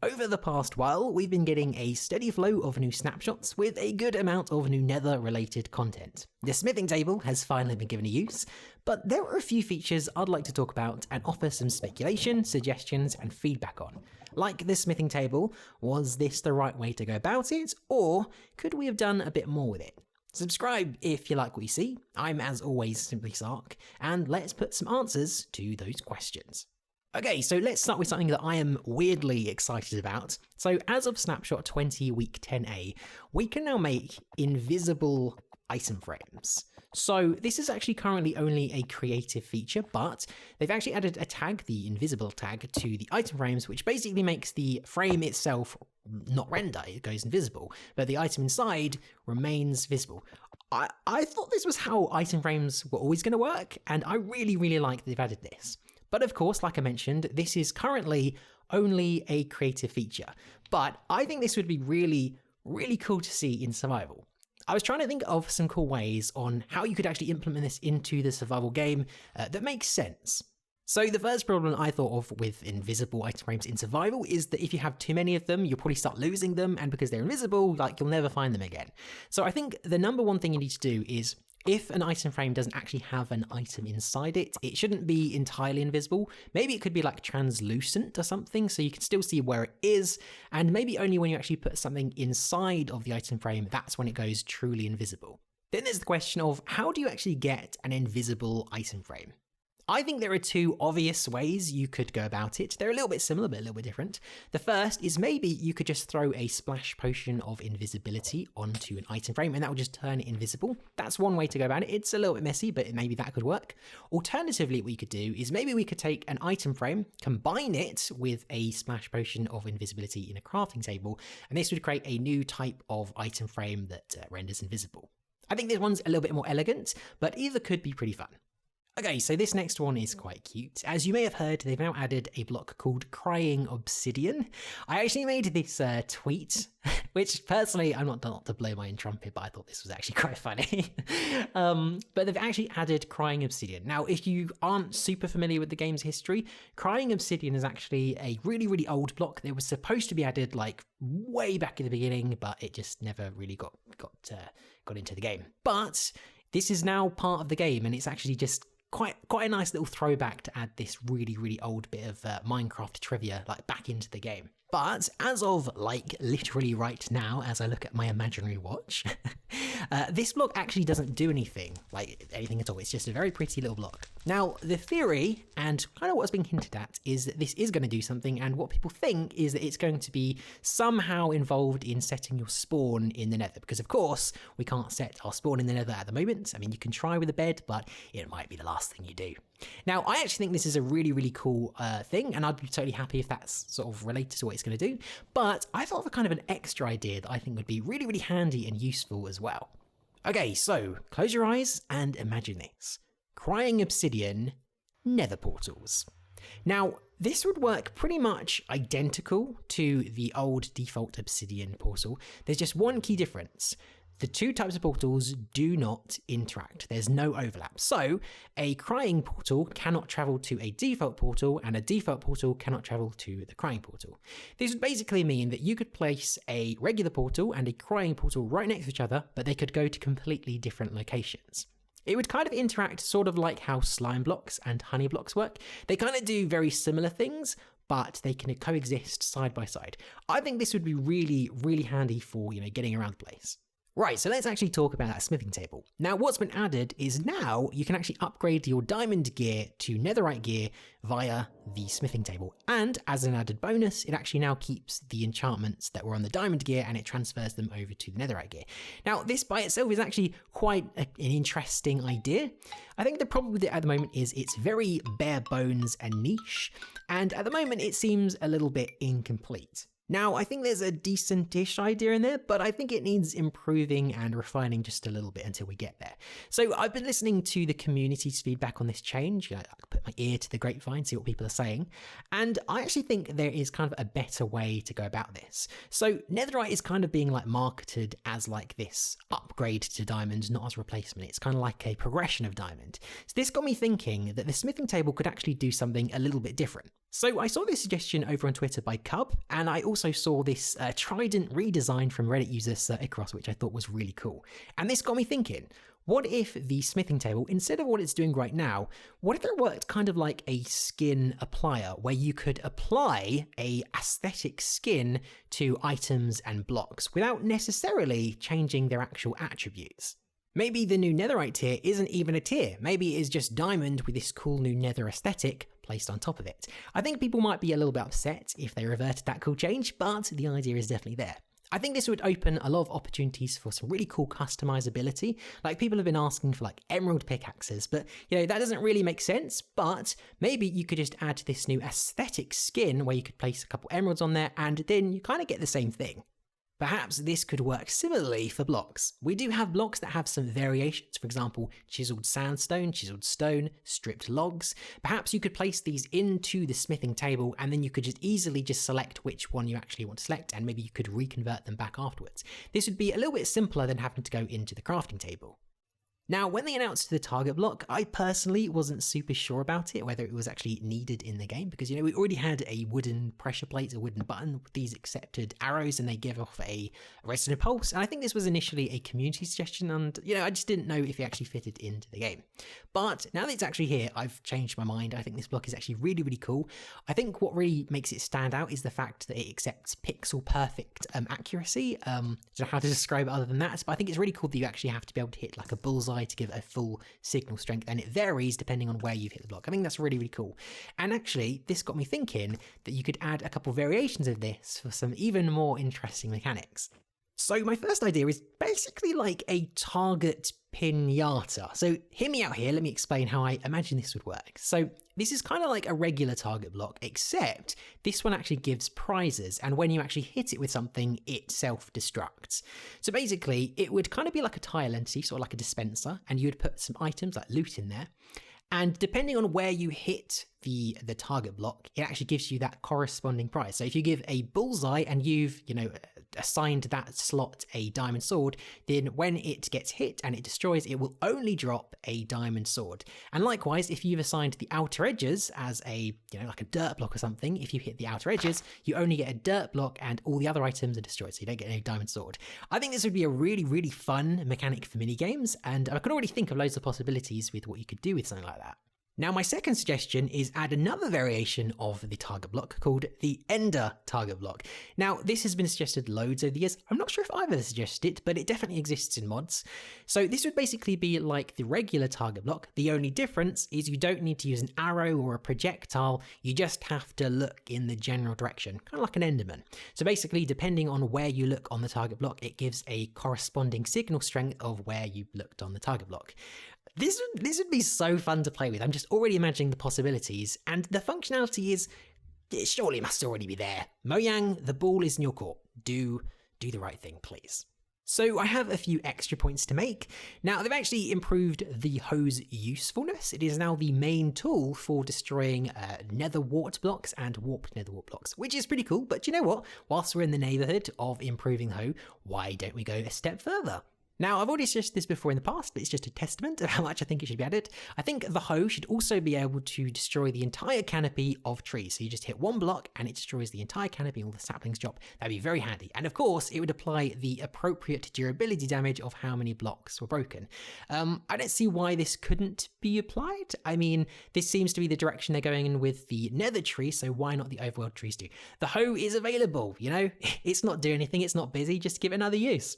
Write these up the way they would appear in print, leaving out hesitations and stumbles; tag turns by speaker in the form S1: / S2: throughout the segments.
S1: Over the past while, we've been getting a steady flow of new snapshots with a good amount of new nether related content. The smithing table has finally been given a use, but there are a few features I'd like to talk about and offer some speculation, suggestions and feedback on. Like the smithing table, was this the right way to go about it, or could we have done a bit more with it? Subscribe if you like what you see. I'm as always Simply Sark, and let's put some answers to those questions. Okay, so let's start with something that I am weirdly excited about. So as of snapshot 20 week 10a, we can now make invisible item frames. So this is actually currently only a creative feature, but they've actually added a tag, the invisible tag, to the item frames, which basically makes the frame itself not render, it goes invisible, but the item inside remains visible. I thought this was how item frames were always going to work, and I really like that they've added this. But of course, like I mentioned, this is currently only a creative feature, but I think this would be really cool to see in survival. I was trying to think of some cool ways on how you could actually implement this into the survival game that makes sense. So the first problem I thought of with invisible item frames in survival is that if you have too many of them, you'll probably start losing them, and because they're invisible, you'll never find them again. So I think the number one thing you need to do is, if an item frame doesn't actually have an item inside it, it shouldn't be entirely invisible. Maybe it could be like translucent or something, so you can still see where it is, and maybe only when you actually put something inside of the item frame, that's when it goes truly invisible. Then there's the question of, how do you actually get an invisible item frame? I think there are two obvious ways you could go about it. They're a little bit similar, but a little bit different. The first is maybe you could just throw a splash potion of invisibility onto an item frame, and that will just turn it invisible. That's one way to go about it. It's a little bit messy, but maybe that could work. Alternatively, what we could do is maybe we could take an item frame, combine it with a splash potion of invisibility in a crafting table, and this would create a new type of item frame that renders invisible. I think this one's a little bit more elegant, but either could be pretty fun. Okay, so this next one is quite cute. As you may have heard, they've now added a block called Crying Obsidian. I actually made this tweet, which personally, I'm not to blow my own trumpet, but I thought this was actually quite funny. But they've actually added Crying Obsidian. Now, if you aren't super familiar with the game's history, Crying Obsidian is actually a really old block that was supposed to be added like way back in the beginning, but it just never really got into the game. But this is now part of the game, and it's actually just quite a nice little throwback to add this really old bit of Minecraft trivia like back into the game. But as of like literally right now, as I look at my imaginary watch, this block actually doesn't do anything at all. It's just a very pretty little block. Now, the theory and kind of what's being hinted at is that this is going to do something, and what people think is that it's going to be somehow involved in setting your spawn in the nether, because of course we can't set our spawn in the nether at the moment. I mean, you can try with a bed, but it might be the last thing you do. Now, I actually think this is a really cool thing, and I'd be totally happy if that's sort of related to what it's going to do, but I thought of a kind of an extra idea that I think would be really handy and useful as well. Okay, so close your eyes and imagine this. Crying Obsidian nether portals. Now, this would work pretty much identical to the old default Obsidian portal. There's just one key difference. The two types of portals do not interact. There's no overlap. So a crying portal cannot travel to a default portal, and a default portal cannot travel to the crying portal. This would basically mean that you could place a regular portal and a crying portal right next to each other, but they could go to completely different locations. It would kind of interact sort of like how slime blocks and honey blocks work. They kind of do very similar things, but they can coexist side by side. I think this would be really handy for, getting around the place. Right, so let's actually talk about that smithing table. Now, what's been added is now you can actually upgrade your diamond gear to netherite gear via the smithing table. And as an added bonus, it actually now keeps the enchantments that were on the diamond gear and it transfers them over to the netherite gear. Now, this by itself is actually quite an interesting idea. I think the problem with it at the moment is it's very bare bones and niche, and at the moment it seems a little bit incomplete. Now, I think there's a decent-ish idea in there, but I think it needs improving and refining just a little bit until we get there. So I've been listening to the community's feedback on this change. I put my ear to the grapevine grapevine, see what people are saying. And I actually think there is kind of a better way to go about this. So netherite is kind of being like marketed as like this upgrade to diamond, not as a replacement. It's kind of like a progression of diamond. So this got me thinking that the smithing table could actually do something a little bit different. So I saw this suggestion over on Twitter by Cub, and I also saw this Trident redesign from Reddit user Across, which I thought was really cool. And this got me thinking, what if the smithing table, instead of what it's doing right now, what if it worked kind of like a skin applier, where you could apply a aesthetic skin to items and blocks without necessarily changing their actual attributes? Maybe the new netherite tier isn't even a tier. Maybe it is just diamond with this cool new nether aesthetic placed on top of it. I think people might be a little bit upset if they reverted that cool change, but the idea is definitely there. I think this would open a lot of opportunities for some really cool customizability. Like, people have been asking for like emerald pickaxes, but that doesn't really make sense. But maybe you could just add this new aesthetic skin where you could place a couple emeralds on there, and then you kind of get the same thing. Perhaps this could work similarly for blocks. We do have blocks that have some variations, for example, chiseled sandstone, chiseled stone, stripped logs. Perhaps you could place these into the smithing table, and then you could just easily select which one you actually want to select, and maybe you could reconvert them back afterwards. This would be a little bit simpler than having to go into the crafting table. Now, when they announced the target block, I personally wasn't super sure about it, whether it was actually needed in the game, because, we already had a wooden pressure plate, a wooden button with these accepted arrows, and they give off a redstone pulse. And I think this was initially a community suggestion, and, I just didn't know if it actually fitted into the game. But now that it's actually here, I've changed my mind. I think this block is actually really, really cool. I think what really makes it stand out is the fact that it accepts pixel perfect accuracy. I don't know how to describe it other than that, but I think it's really cool that you actually have to be able to hit like a bullseye to give a full signal strength, and it varies depending on where you've hit the block. I think that's really, really cool. And actually, this got me thinking that you could add a couple variations of this for some even more interesting mechanics. So my first idea is basically like a target pinata. So hear me out here, let me explain how I imagine this would work. So this is kind of like a regular target block, except this one actually gives prizes, and when you actually hit it with something, it self-destructs. So basically, it would kind of be like a tile entity, sort of like a dispenser, and you would put some items like loot in there. And depending on where you hit the target block, it actually gives you that corresponding prize. So if you give a bullseye and you've, assigned that slot a diamond sword, then when it gets hit and it destroys, it will only drop a diamond sword. And likewise, if you've assigned the outer edges as a, like a dirt block or something, if you hit the outer edges, you only get a dirt block and all the other items are destroyed, so you don't get a diamond sword. I think this would be a really, really fun mechanic for minigames, and I can already think of loads of possibilities with what you could do with something like that. Now, my second suggestion is add another variation of the target block called the Ender target block. Now, this has been suggested loads over the years. I'm not sure if I've ever suggested it, but it definitely exists in mods. So this would basically be like the regular target block. The only difference is you don't need to use an arrow or a projectile. You just have to look in the general direction, kind of like an Enderman. So basically, depending on where you look on the target block, it gives a corresponding signal strength of where you looked on the target block. This would be so fun to play with. I'm just already imagining the possibilities, and the functionality is, it surely must already be there. Mojang, the ball is in your court. Do the right thing, please. So I have a few extra points to make. Now, they've actually improved the hoe's usefulness. It is now the main tool for destroying nether wart blocks and warped nether wart blocks, which is pretty cool. But you know what? Whilst we're in the neighborhood of improving the hoe, why don't we go a step further? Now, I've already suggested this before in the past, but it's just a testament of how much I think it should be added. I think the hoe should also be able to destroy the entire canopy of trees. So you just hit one block and it destroys the entire canopy, all the saplings drop. That'd be very handy. And of course, it would apply the appropriate durability damage of how many blocks were broken. I don't see why this couldn't be applied. I mean, this seems to be the direction they're going in with the nether tree, so why not the overworld trees too? The hoe is available, It's not doing anything, it's not busy, just give it another use.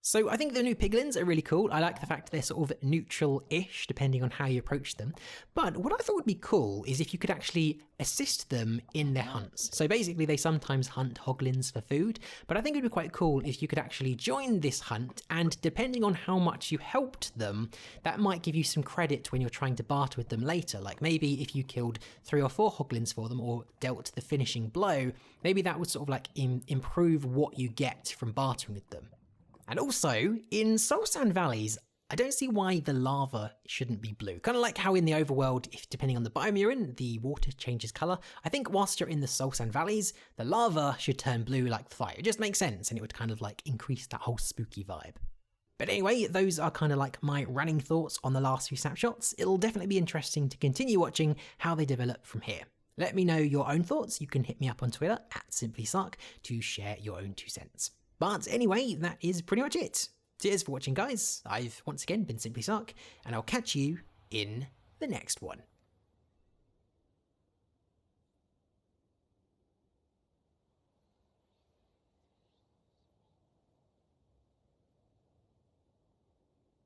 S1: So I think the new piglins are really cool. I like the fact they're sort of neutral-ish depending on how you approach them. But what I thought would be cool is if you could actually assist them in their hunts. So basically they sometimes hunt hoglins for food, but I think it would be quite cool if you could actually join this hunt, and depending on how much you helped them, that might give you some credit when you're trying to barter with them later. Like maybe if you killed 3 or 4 hoglins for them or dealt the finishing blow, maybe that would sort of like improve what you get from bartering with them. And also, in Soul Sand Valleys, I don't see why the lava shouldn't be blue. Kind of like how in the overworld, if depending on the biome you're in, the water changes color. I think whilst you're in the soul sand valleys, the lava should turn blue like the fire. It just makes sense, and it would kind of like increase that whole spooky vibe. But anyway, those are kind of like my running thoughts on the last few snapshots. It'll definitely be interesting to continue watching how they develop from here. Let me know your own thoughts. You can hit me up on Twitter @simplysark to share your own 2 cents. But anyway, that is pretty much it. Cheers for watching, guys. I've once again been Simply Sark, and I'll catch you in the next one.